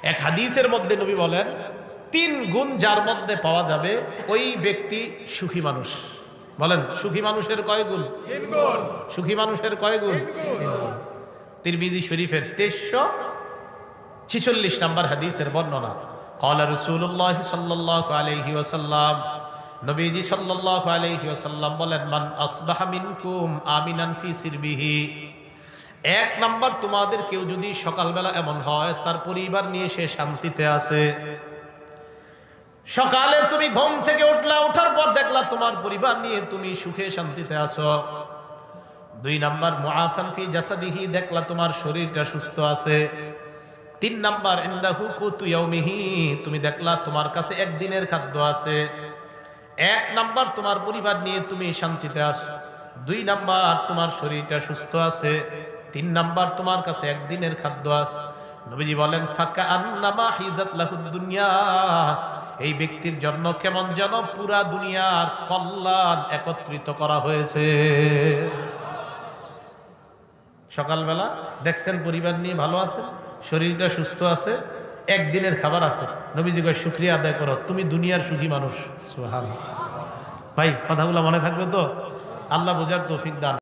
এক হাদিসের মধ্যে নবী বলেন, 3 গুণ যার মধ্যে পাওয়া যাবে ওই ব্যক্তি সুখী মানুষ। বলেন, সুখী মানুষের কয় গুণ? 3 গুণ। সুখী মানুষের কয় গুণ? 3 গুণ। তিরমিজি শরীফের 2346 নম্বর হাদিসের বর্ণনা। ক্বালা রাসূলুল্লাহ সাল্লাল্লাহু আলাইহি ওয়াসাল্লাম, নবীজি সাল্লাল্লাহু আলাইহি ওয়াসাল্লাম বলেন, মান আসবাহা মিনকুম আমিনান ফি সিরবিহি। 1 নাম্বার, তোমাদের কেউ যদি সকালবেলা এমন হয় তার পরিবার নিয়ে সে শান্তিতে আছে। সকালে তুমি ঘুম থেকে উঠলা, ওঠার পর দেখলা তোমার পরিবার নিয়ে তুমি সুখে শান্তিতে আছো। 2 নাম্বার, মুআফান ফি জাসাদিহি, দেখলা তোমার শরীরটা সুস্থ আছে। 3 নাম্বার, ইনদাহু কুতু ইয়াউমিহি, তুমি দেখলা তোমার কাছে একদিনের খাদ্য আছে। 1 নাম্বার, তোমার পরিবার নিয়ে তুমি শান্তিতে আছো। 2 নাম্বার, তোমার শরীরটা সুস্থ আছে। 3 নাম্বার, তোমার কাছে একদিনের খাদ্য আছে। নবীজি বলেন, ফাকা আন্নামা হিজাত লাহুদ দুনিয়া, এই ব্যক্তির জন্য কেমন যেন পুরা দুনিয়ার কল্যাণ একত্রিত করা হয়েছে। সকালবেলা দেখছেন পরিবার নিয়ে ভালো আছে, শরীরটা সুস্থ আছে, একদিনের খাবার আছে, নবীজি কয় শুকরিয়া আদায় করো, তুমি দুনিয়ার সুখী মানুষ। সুবহানাল্লাহ। ভাই কথাগুলো মনে থাকবে তো? আল্লাহ বোঝার তৌফিক দান।